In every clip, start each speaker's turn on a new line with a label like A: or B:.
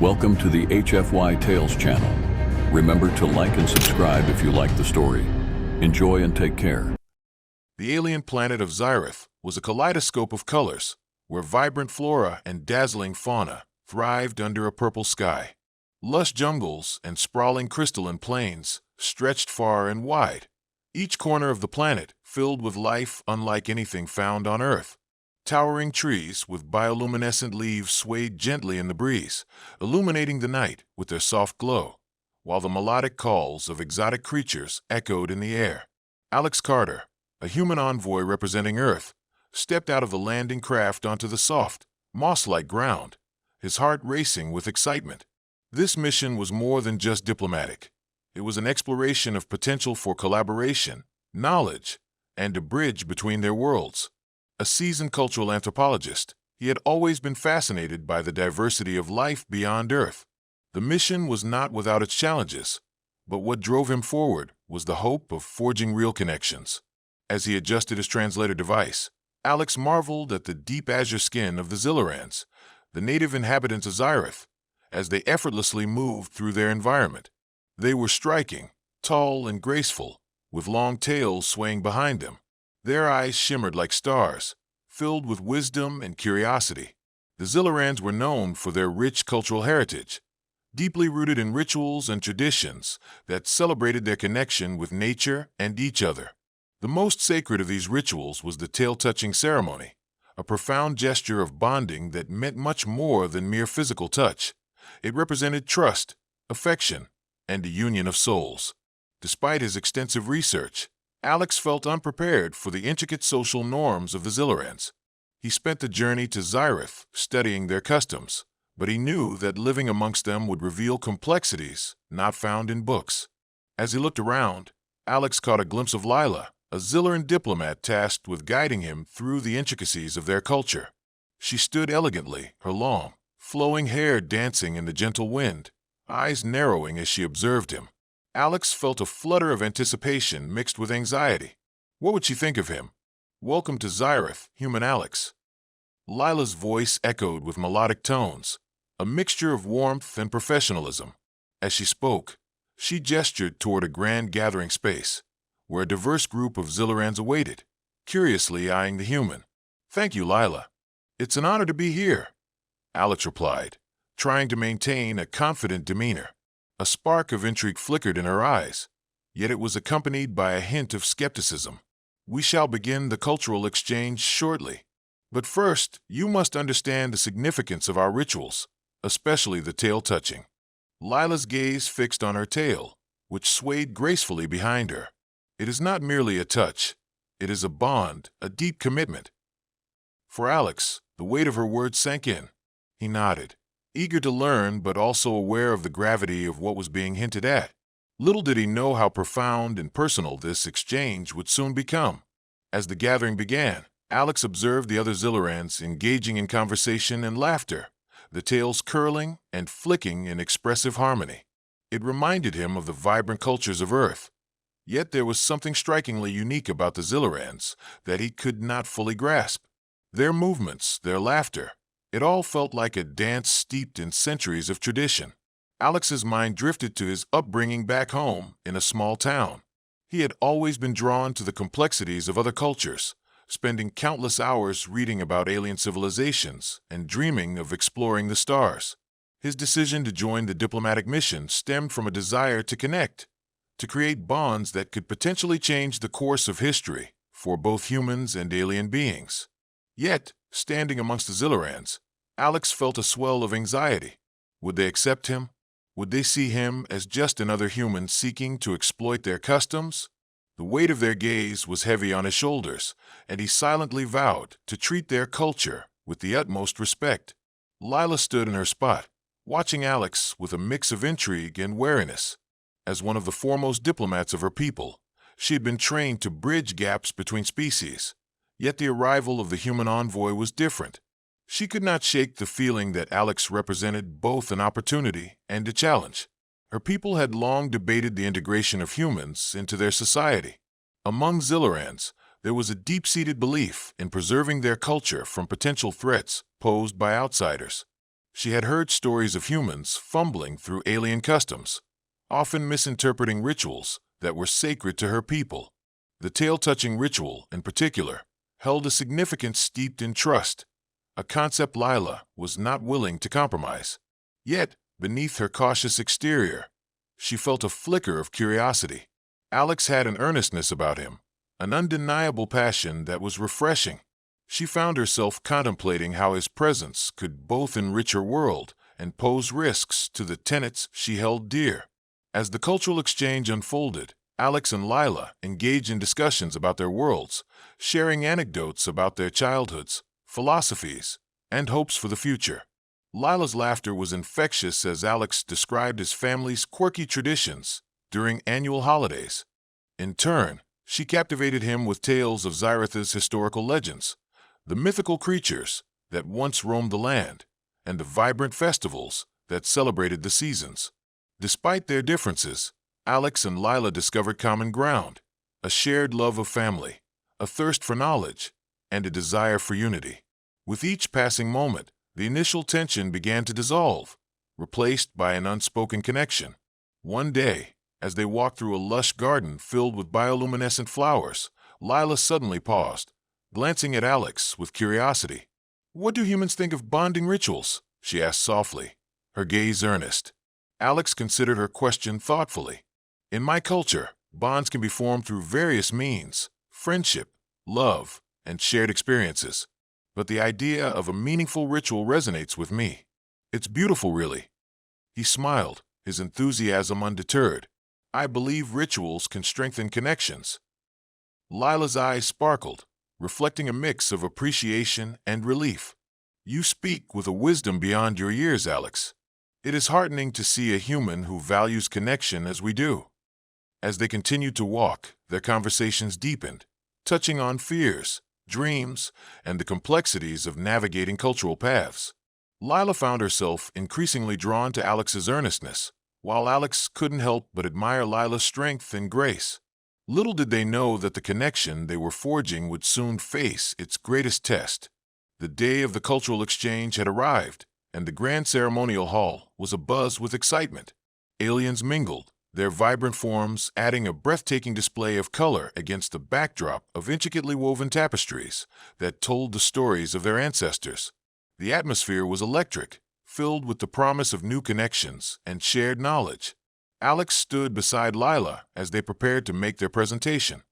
A: Welcome to the HFY Tales channel. Remember to like and subscribe if you like the story. Enjoy and take care.
B: The alien planet of Xyrith was a kaleidoscope of colors, where vibrant flora and dazzling fauna thrived under a purple sky. Lush jungles and sprawling crystalline plains stretched far and wide, each corner of the planet filled with life unlike anything found on Earth. Towering trees with bioluminescent leaves swayed gently in the breeze, illuminating the night with their soft glow, while the melodic calls of exotic creatures echoed in the air. Alex Carter, a human envoy representing Earth, stepped out of the landing craft onto the soft, moss-like ground, his heart racing with excitement. This mission was more than just diplomatic. It was an exploration of potential for collaboration, knowledge, and a bridge between their worlds. A seasoned cultural anthropologist, he had always been fascinated by the diversity of life beyond Earth. The mission was not without its challenges, but what drove him forward was the hope of forging real connections. As he adjusted his translator device, Alex marveled at the deep azure skin of the Xilorans, the native inhabitants of Xyrith, as they effortlessly moved through their environment. They were striking, tall and graceful, with long tails swaying behind them. Their eyes shimmered like stars, filled with wisdom and curiosity. The Xilorans were known for their rich cultural heritage, deeply rooted in rituals and traditions that celebrated their connection with nature and each other. The most sacred of these rituals was the tail-touching ceremony, a profound gesture of bonding that meant much more than mere physical touch. It represented trust, affection, and a union of souls. Despite his extensive research, Alex felt unprepared for the intricate social norms of the Xilorans. He spent the journey to Xyrith studying their customs, but he knew that living amongst them would reveal complexities not found in books. As he looked around, Alex caught a glimpse of Lila, a Xyloran diplomat tasked with guiding him through the intricacies of their culture. She stood elegantly, her long, flowing hair dancing in the gentle wind, eyes narrowing as she observed him. Alex felt a flutter of anticipation mixed with anxiety. What would she think of him? Welcome to Xyrith, human Alex. Lila's voice echoed with melodic tones, a mixture of warmth and professionalism. As she spoke, she gestured toward a grand gathering space, where a diverse group of Xilorans awaited, curiously eyeing the human. Thank you, Lila. It's an honor to be here, Alex replied, trying to maintain a confident demeanor. A spark of intrigue flickered in her eyes, yet it was accompanied by a hint of skepticism. We shall begin the cultural exchange shortly. But first, you must understand the significance of our rituals, especially the tail touching. Lila's gaze fixed on her tail, which swayed gracefully behind her. It is not merely a touch. It is a bond, a deep commitment. For Alex, the weight of her words sank in. He nodded, eager to learn but also aware of the gravity of what was being hinted at. Little did he know how profound and personal this exchange would soon become. As the gathering began, Alex observed the other Xilorans engaging in conversation and laughter, the tails curling and flicking in expressive harmony. It reminded him of the vibrant cultures of Earth. Yet there was something strikingly unique about the Xilorans that he could not fully grasp. Their movements, their laughter, it all felt like a dance steeped in centuries of tradition. Alex's mind drifted to his upbringing back home in a small town. He had always been drawn to the complexities of other cultures, spending countless hours reading about alien civilizations and dreaming of exploring the stars. His decision to join the diplomatic mission stemmed from a desire to connect, to create bonds that could potentially change the course of history for both humans and alien beings. Yet, standing amongst the Xilorans, Alex felt a swell of anxiety. Would they accept him? Would they see him as just another human seeking to exploit their customs? The weight of their gaze was heavy on his shoulders, and he silently vowed to treat their culture with the utmost respect. Lila stood in her spot, watching Alex with a mix of intrigue and wariness. As one of the foremost diplomats of her people, she had been trained to bridge gaps between species. Yet the arrival of the human envoy was different. She could not shake the feeling that Alex represented both an opportunity and a challenge. Her people had long debated the integration of humans into their society. Among Xilorans, there was a deep-seated belief in preserving their culture from potential threats posed by outsiders. She had heard stories of humans fumbling through alien customs, often misinterpreting rituals that were sacred to her people. The tail-touching ritual, in particular, held a significance steeped in trust, a concept Lila was not willing to compromise. Yet, beneath her cautious exterior, she felt a flicker of curiosity. Alex had an earnestness about him, an undeniable passion that was refreshing. She found herself contemplating how his presence could both enrich her world and pose risks to the tenets she held dear. As the cultural exchange unfolded, Alex and Lila engaged in discussions about their worlds, sharing anecdotes about their childhoods, philosophies, and hopes for the future. Lila's laughter was infectious as Alex described his family's quirky traditions during annual holidays. In turn, she captivated him with tales of Xyretha's historical legends, the mythical creatures that once roamed the land, and the vibrant festivals that celebrated the seasons. Despite their differences, Alex and Lila discovered common ground, a shared love of family, a thirst for knowledge, and a desire for unity. With each passing moment, the initial tension began to dissolve, replaced by an unspoken connection. One day, as they walked through a lush garden filled with bioluminescent flowers, Lila suddenly paused, glancing at Alex with curiosity. "What do humans think of bonding rituals?" she asked softly, her gaze earnest. Alex considered her question thoughtfully. "In my culture, bonds can be formed through various means: friendship, love, and shared experiences. But the idea of a meaningful ritual resonates with me. It's beautiful, really." He smiled, his enthusiasm undeterred. "I believe rituals can strengthen connections." Lila's eyes sparkled, reflecting a mix of appreciation and relief. "You speak with a wisdom beyond your years, Alex. It is heartening to see a human who values connection as we do." As they continued to walk, their conversations deepened, touching on fears, dreams, and the complexities of navigating cultural paths. Lila found herself increasingly drawn to Alex's earnestness, while Alex couldn't help but admire Lila's strength and grace. Little did they know that the connection they were forging would soon face its greatest test. The day of the cultural exchange had arrived, and the grand ceremonial hall was abuzz with excitement. Aliens mingled, their vibrant forms adding a breathtaking display of color against the backdrop of intricately woven tapestries that told the stories of their ancestors. The atmosphere was electric, filled with the promise of new connections and shared knowledge. Alex stood beside Lila as they prepared to make their presentation.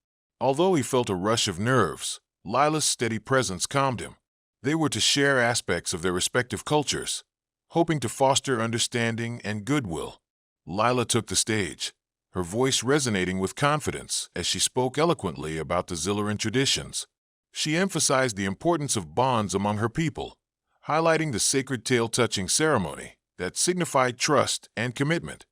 B: Although he felt a rush of nerves, Lila's steady presence calmed him. They were to share aspects of their respective cultures, hoping to foster understanding and goodwill. Lila took the stage, her voice resonating with confidence as she spoke eloquently about the Xyleran traditions. She emphasized the importance of bonds among her people, highlighting the sacred tail-touching ceremony that signified trust and commitment.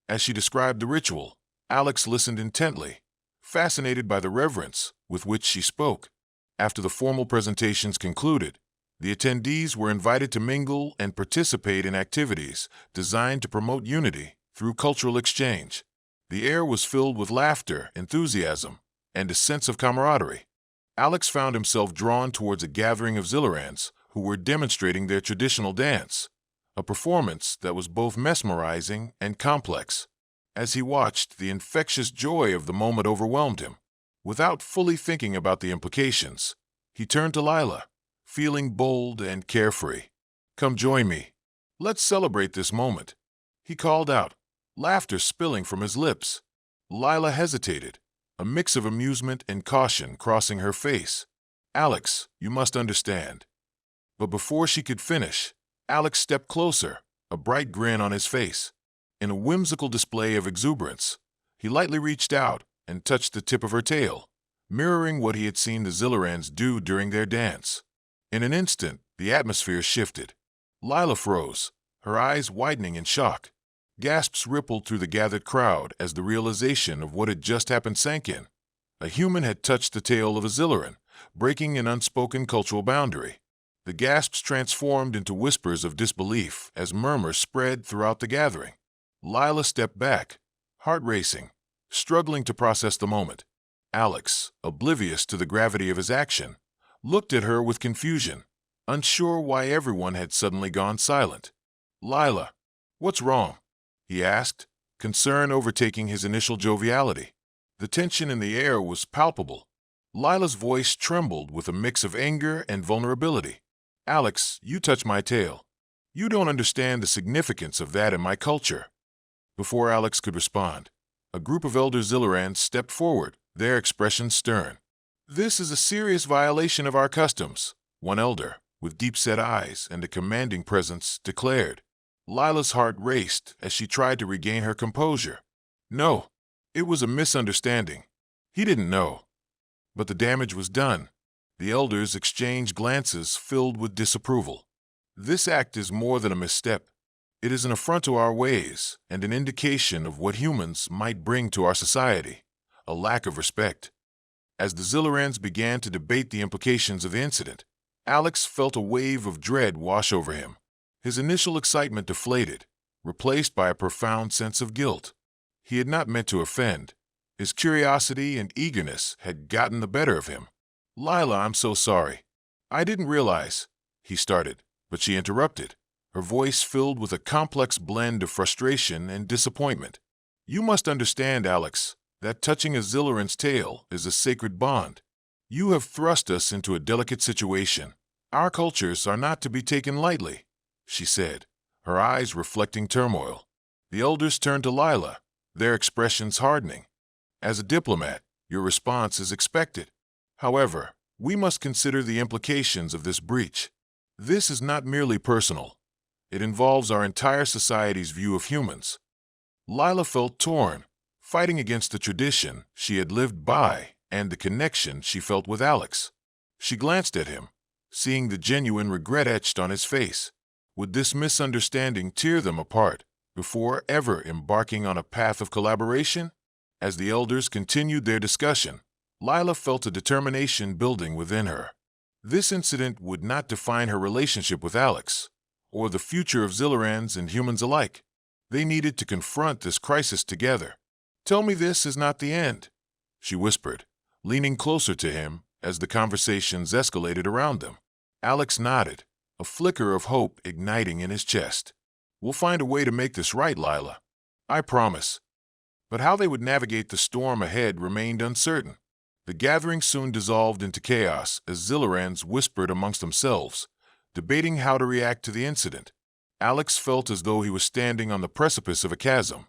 B: As she described the ritual, Alex listened intently, fascinated by the reverence with which she spoke. After the formal presentations concluded, the attendees were invited to mingle and participate in activities designed to promote unity through cultural exchange. The air was filled with laughter, enthusiasm, and a sense of camaraderie. Alex found himself drawn towards a gathering of Xylerans who were demonstrating their traditional dance, a performance that was both mesmerizing and complex. As he watched, the infectious joy of the moment overwhelmed him. Without fully thinking about the implications, he turned to Lila, feeling bold and carefree. "Come join me. Let's celebrate this moment," he called out, laughter spilling from his lips. Lila hesitated, a mix of amusement and caution crossing her face. "Alex, you must understand." But before she could finish, Alex stepped closer, a bright grin on his face. In a whimsical display of exuberance, he lightly reached out and touched the tip of her tail, mirroring what he had seen the Xylerans do during their dance. In an instant, the atmosphere shifted. Lila froze, her eyes widening in shock. Gasps rippled through the gathered crowd as the realization of what had just happened sank in. A human had touched the tail of a Xyleran, breaking an unspoken cultural boundary. The gasps transformed into whispers of disbelief as murmurs spread throughout the gathering. Lila stepped back, heart racing, struggling to process the moment. Alex, oblivious to the gravity of his action, looked at her with confusion, unsure why everyone had suddenly gone silent. Lila, what's wrong? He asked, concern overtaking his initial joviality. The tension in the air was palpable. Lila's voice trembled with a mix of anger and vulnerability. Alex, you touch my tail. You don't understand the significance of that in my culture. Before Alex could respond, a group of elder Zillarans stepped forward, their expressions stern. This is a serious violation of our customs, one elder, with deep-set eyes and a commanding presence, declared. Lila's heart raced as she tried to regain her composure. No, it was a misunderstanding. He didn't know. But the damage was done. The elders exchanged glances filled with disapproval. This act is more than a misstep. It is an affront to our ways and an indication of what humans might bring to our society, a lack of respect. As the Zillarans began to debate the implications of the incident, Alex felt a wave of dread wash over him. His initial excitement deflated, replaced by a profound sense of guilt. He had not meant to offend. His curiosity and eagerness had gotten the better of him. Lila, I'm so sorry. I didn't realize, he started, but she interrupted, her voice filled with a complex blend of frustration and disappointment. You must understand, Alex, that touching a Zillaran's tail is a sacred bond. You have thrust us into a delicate situation. Our cultures are not to be taken lightly, she said, her eyes reflecting turmoil. The elders turned to Lila, their expressions hardening. As a diplomat, your response is expected. However, we must consider the implications of this breach. This is not merely personal. It involves our entire society's view of humans. Lila felt torn, fighting against the tradition she had lived by and the connection she felt with Alex. She glanced at him, seeing the genuine regret etched on his face. Would this misunderstanding tear them apart before ever embarking on a path of collaboration? As the elders continued their discussion, Lila felt a determination building within her. This incident would not define her relationship with Alex, or the future of Zillarans and humans alike. They needed to confront this crisis together. Tell me this is not the end, she whispered, leaning closer to him as the conversations escalated around them. Alex nodded, a flicker of hope igniting in his chest. We'll find a way to make this right, Lila. I promise. But how they would navigate the storm ahead remained uncertain. The gathering soon dissolved into chaos as Zillarans whispered amongst themselves, debating how to react to the incident. Alex felt as though he was standing on the precipice of a chasm,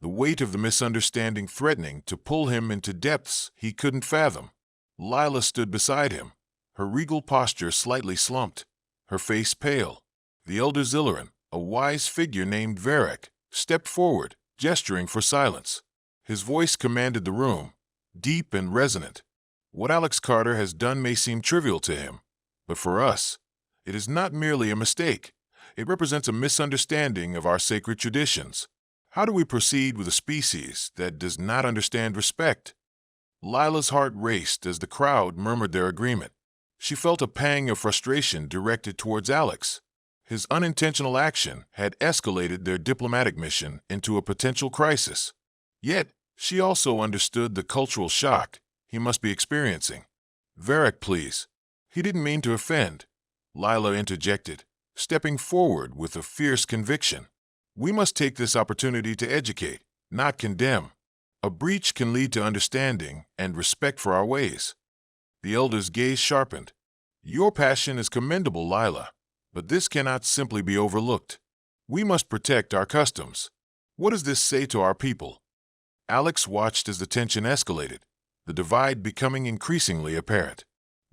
B: the weight of the misunderstanding threatening to pull him into depths he couldn't fathom. Lila stood beside him, her regal posture slightly slumped, her face pale. The elder Zillaran, a wise figure named Varric, stepped forward, gesturing for silence. His voice commanded the room, deep and resonant. What Alex Carter has done may seem trivial to him, but for us, it is not merely a mistake. It represents a misunderstanding of our sacred traditions. How do we proceed with a species that does not understand respect? Lila's heart raced as the crowd murmured their agreement. She felt a pang of frustration directed towards Alex. His unintentional action had escalated their diplomatic mission into a potential crisis. Yet, she also understood the cultural shock he must be experiencing. Varric, please. He didn't mean to offend, Lila interjected, stepping forward with a fierce conviction. We must take this opportunity to educate, not condemn. A breach can lead to understanding and respect for our ways. The elder's gaze sharpened. Your passion is commendable, Lila, but this cannot simply be overlooked. We must protect our customs. What does this say to our people? Alex watched as the tension escalated, the divide becoming increasingly apparent.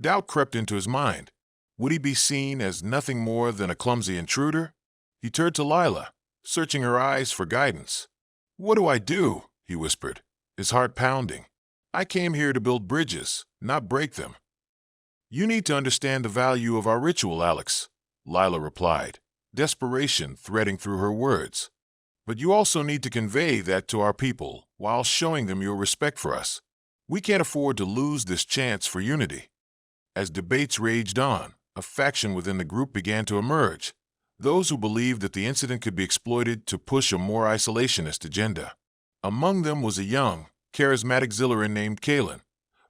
B: Doubt crept into his mind. Would he be seen as nothing more than a clumsy intruder? He turned to Lila, searching her eyes for guidance. What do I do? He whispered, his heart pounding. I came here to build bridges, not break them. You need to understand the value of our ritual, Alex, Lila replied, desperation threading through her words. But you also need to convey that to our people while showing them your respect for us. We can't afford to lose this chance for unity. As debates raged on, a faction within the group began to emerge, those who believed that the incident could be exploited to push a more isolationist agenda. Among them was a young, charismatic Zillaran named Kalen,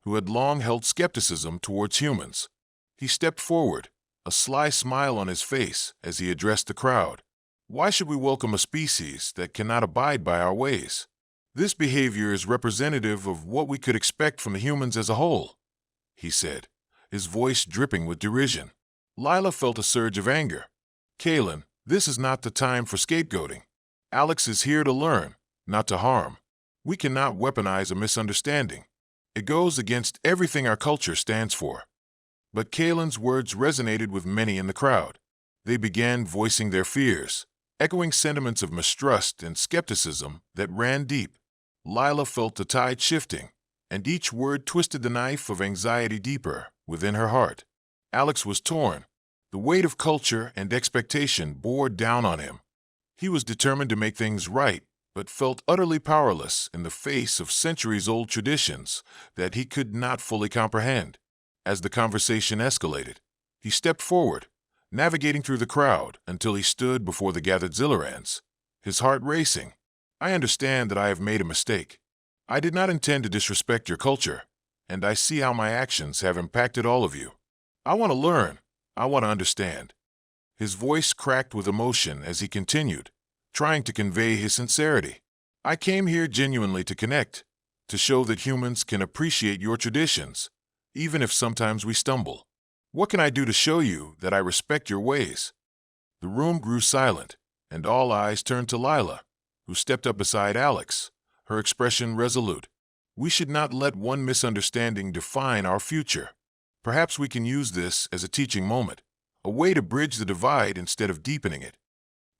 B: who had long held skepticism towards humans. He stepped forward, a sly smile on his face as he addressed the crowd. Why should we welcome a species that cannot abide by our ways? This behavior is representative of what we could expect from the humans as a whole, he said, his voice dripping with derision. Lila felt a surge of anger. Kalen, this is not the time for scapegoating. Alex is here to learn, not to harm. We cannot weaponize a misunderstanding. It goes against everything our culture stands for. But Kalen's words resonated with many in the crowd. They began voicing their fears, echoing sentiments of mistrust and skepticism that ran deep. Lila felt the tide shifting, and each word twisted the knife of anxiety deeper within her heart. Alex was torn. The weight of culture and expectation bore down on him. He was determined to make things right, but felt utterly powerless in the face of centuries-old traditions that he could not fully comprehend. As the conversation escalated, he stepped forward, navigating through the crowd until he stood before the gathered Zillerans, his heart racing. I understand that I have made a mistake. I did not intend to disrespect your culture, and I see how my actions have impacted all of you. I want to learn. I want to understand. His voice cracked with emotion as he continued, trying to convey his sincerity. I came here genuinely to connect, to show that humans can appreciate your traditions, even if sometimes we stumble. What can I do to show you that I respect your ways? The room grew silent, and all eyes turned to Lila, who stepped up beside Alex, her expression resolute. We should not let one misunderstanding define our future. Perhaps we can use this as a teaching moment, a way to bridge the divide instead of deepening it.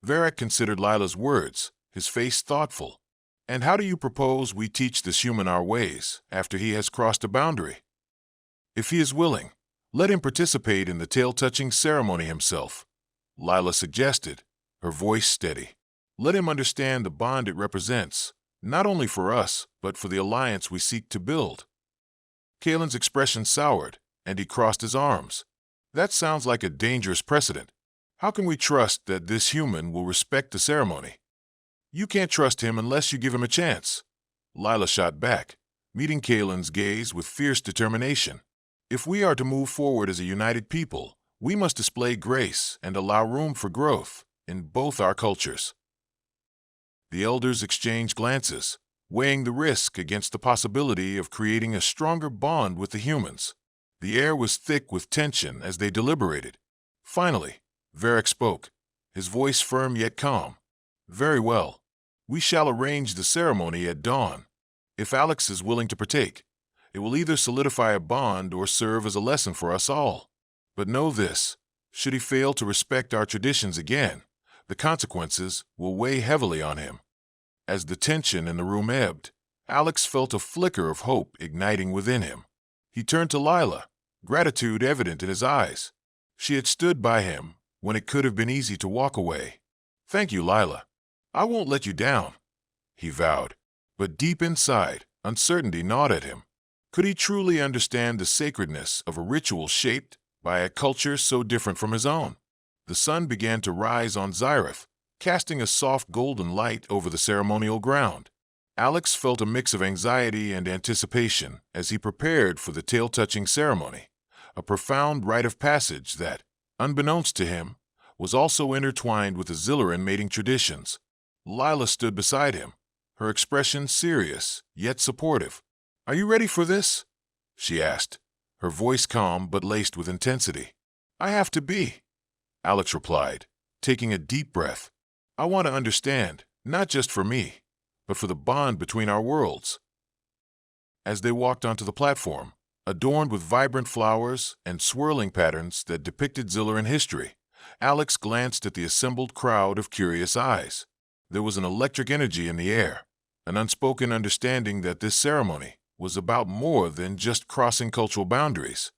B: Varric considered Lila's words, his face thoughtful. And how do you propose we teach this human our ways after he has crossed a boundary? If he is willing, let him participate in the tail-touching ceremony himself, Lila suggested, her voice steady. Let him understand the bond it represents, not only for us, but for the alliance we seek to build. Kalen's expression soured, and he crossed his arms. That sounds like a dangerous precedent. How can we trust that this human will respect the ceremony? You can't trust him unless you give him a chance. Lila shot back, meeting Kalen's gaze with fierce determination. If we are to move forward as a united people, we must display grace and allow room for growth in both our cultures. The elders exchanged glances, weighing the risk against the possibility of creating a stronger bond with the humans. The air was thick with tension as they deliberated. Finally, Varric spoke, his voice firm yet calm. Very well. We shall arrange the ceremony at dawn. If Alex is willing to partake, it will either solidify a bond or serve as a lesson for us all. But know this, should he fail to respect our traditions again, the consequences will weigh heavily on him. As the tension in the room ebbed, Alex felt a flicker of hope igniting within him. He turned to Lila, gratitude evident in his eyes. She had stood by him when it could have been easy to walk away. Thank you, Lila. I won't let you down, he vowed. But deep inside, uncertainty gnawed at him. Could he truly understand the sacredness of a ritual shaped by a culture so different from his own? The sun began to rise on Zyrith, casting a soft golden light over the ceremonial ground. Alex felt a mix of anxiety and anticipation as he prepared for the tail-touching ceremony, a profound rite of passage that, unbeknownst to him, was also intertwined with the Zilleran mating traditions. Lila stood beside him, her expression serious yet supportive. Are you ready for this? She asked, her voice calm but laced with intensity. I have to be, Alex replied, taking a deep breath. I want to understand, not just for me, but for the bond between our worlds. As they walked onto the platform, adorned with vibrant flowers and swirling patterns that depicted Zilleran history, Alex glanced at the assembled crowd of curious eyes. There was an electric energy in the air, an unspoken understanding that this ceremony was about more than just crossing cultural boundaries.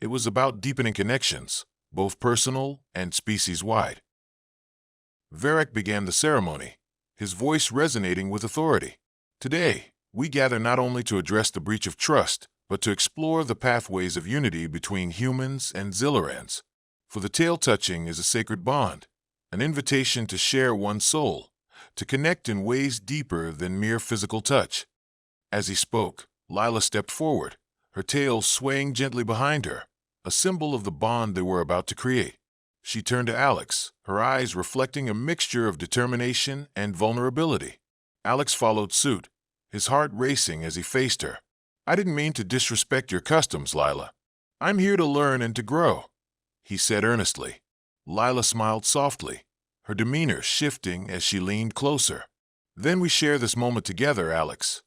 B: It was about deepening connections, both personal and species-wide. Varric began the ceremony, his voice resonating with authority. Today, we gather not only to address the breach of trust, but to explore the pathways of unity between humans and Zillerans. For the tail-touching is a sacred bond, an invitation to share one's soul, to connect in ways deeper than mere physical touch. As he spoke, Lila stepped forward, her tail swaying gently behind her, a symbol of the bond they were about to create. She turned to Alex, her eyes reflecting a mixture of determination and vulnerability. Alex followed suit, his heart racing as he faced her. "I didn't mean to disrespect your customs, Lila. I'm here to learn and to grow," he said earnestly. Lila smiled softly, her demeanor shifting as she leaned closer. "Then we share this moment together, Alex."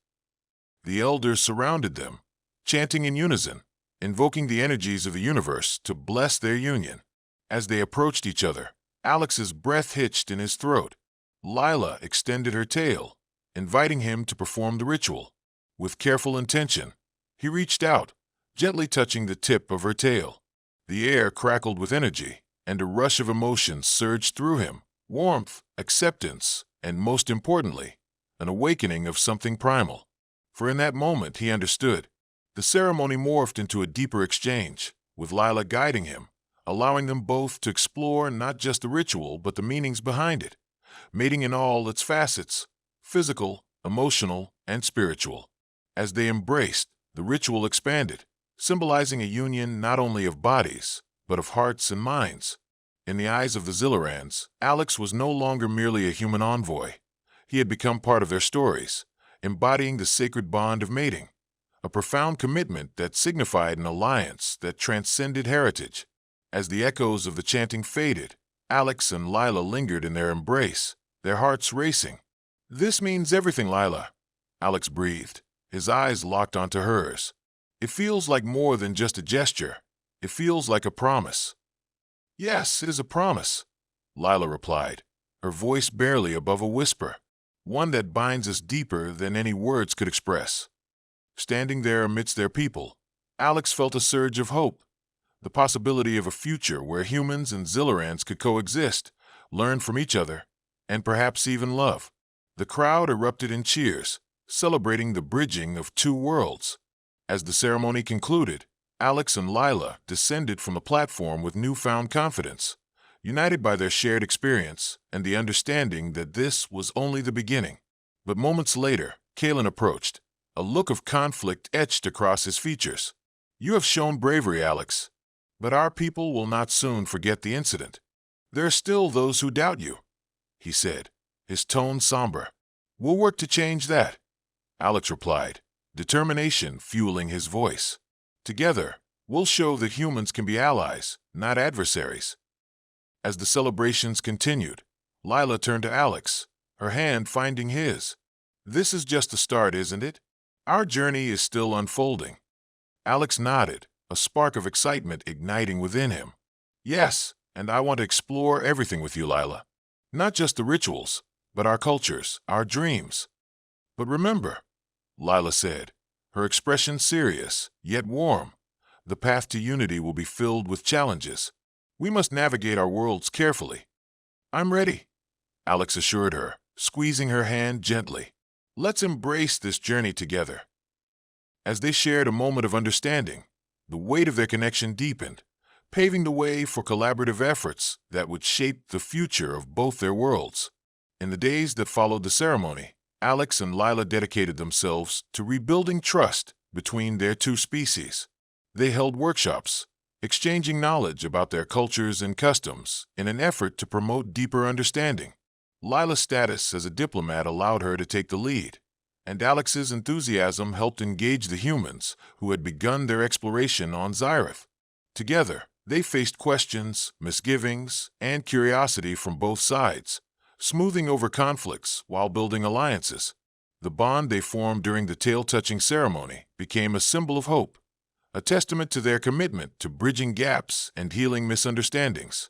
B: The elders surrounded them, chanting in unison, invoking the energies of the universe to bless their union. As they approached each other, Alex's breath hitched in his throat. Lila extended her tail, inviting him to perform the ritual. With careful intention, he reached out, gently touching the tip of her tail. The air crackled with energy, and a rush of emotions surged through him: warmth, acceptance, and most importantly, an awakening of something primal. For in that moment he understood. The ceremony morphed into a deeper exchange, with Lila guiding him, allowing them both to explore not just the ritual but the meanings behind it, mating in all its facets: physical, emotional, and spiritual. As they embraced, the ritual expanded, symbolizing a union not only of bodies, but of hearts and minds. In the eyes of the Zillarans, Alex was no longer merely a human envoy. He had become part of their stories, embodying the sacred bond of mating, a profound commitment that signified an alliance that transcended heritage. As the echoes of the chanting faded, Alex and Lila lingered in their embrace, their hearts racing. "This means everything, Lila," Alex breathed, his eyes locked onto hers. "It feels like more than just a gesture. It feels like a promise." "Yes, it is a promise," Lila replied, her voice barely above a whisper, "one that binds us deeper than any words could express." Standing there amidst their people, Alex felt a surge of hope, the possibility of a future where humans and Zillarans could coexist, learn from each other, and perhaps even love. The crowd erupted in cheers, celebrating the bridging of two worlds. As the ceremony concluded, Alex and Lila descended from the platform with newfound confidence, united by their shared experience and the understanding that this was only the beginning. But moments later, Kalen approached, a look of conflict etched across his features. "You have shown bravery, Alex, but our people will not soon forget the incident. There are still those who doubt you," he said, his tone somber. "We'll work to change that," Alex replied, determination fueling his voice. "Together, we'll show that humans can be allies, not adversaries." As the celebrations continued, Lila turned to Alex, her hand finding his. "This is just the start, isn't it? Our journey is still unfolding." Alex nodded, a spark of excitement igniting within him. "Yes, and I want to explore everything with you, Lila. Not just the rituals, but our cultures, our dreams." "But remember," Lila said, her expression serious, yet warm, "the path to unity will be filled with challenges. We must navigate our worlds carefully." "I'm ready," Alex assured her, squeezing her hand gently. "Let's embrace this journey together." As they shared a moment of understanding, the weight of their connection deepened, paving the way for collaborative efforts that would shape the future of both their worlds. In the days that followed the ceremony, Alex and Lila dedicated themselves to rebuilding trust between their two species. They held workshops, exchanging knowledge about their cultures and customs in an effort to promote deeper understanding. Lila's status as a diplomat allowed her to take the lead, and Alex's enthusiasm helped engage the humans who had begun their exploration on Zyrith. Together, they faced questions, misgivings, and curiosity from both sides, smoothing over conflicts while building alliances. The bond they formed during the tail-touching ceremony became a symbol of hope, a testament to their commitment to bridging gaps and healing misunderstandings.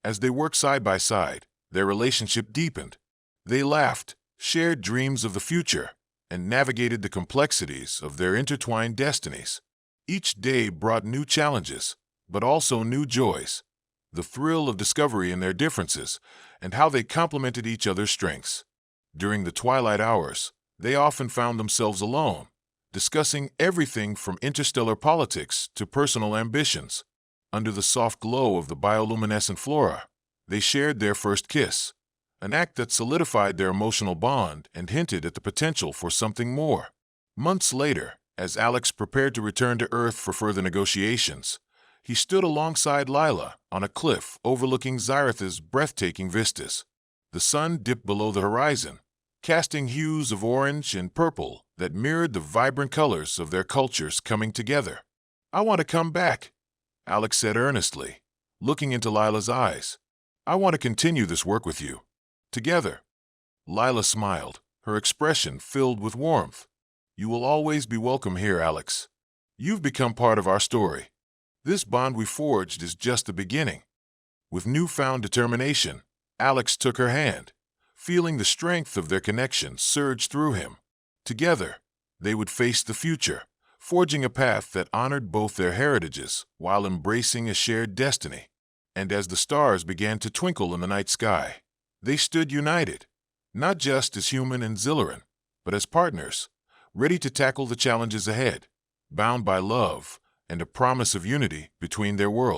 B: As they worked side by side, their relationship deepened. They laughed, shared dreams of the future, and navigated the complexities of their intertwined destinies. Each day brought new challenges, but also new joys, the thrill of discovery in their differences and how they complemented each other's strengths. During the twilight hours, they often found themselves alone, discussing everything from interstellar politics to personal ambitions. Under the soft glow of the bioluminescent flora, they shared their first kiss, an act that solidified their emotional bond and hinted at the potential for something more. Months later, as Alex prepared to return to Earth for further negotiations, He stood alongside Lila on a cliff overlooking Xyretha's breathtaking vistas. The sun dipped below the horizon, casting hues of orange and purple that mirrored the vibrant colors of their cultures coming together. "I want to come back," Alex said earnestly, looking into Lila's eyes. "I want to continue this work with you. Together." Lila smiled, her expression filled with warmth. "You will always be welcome here, Alex. You've become part of our story. This bond we forged is just the beginning." With newfound determination, Alex took her hand, feeling the strength of their connection surge through him. Together, they would face the future, forging a path that honored both their heritages while embracing a shared destiny. And as the stars began to twinkle in the night sky, they stood united, not just as Human and Zilloran, but as partners, ready to tackle the challenges ahead, bound by love and a promise of unity between their worlds.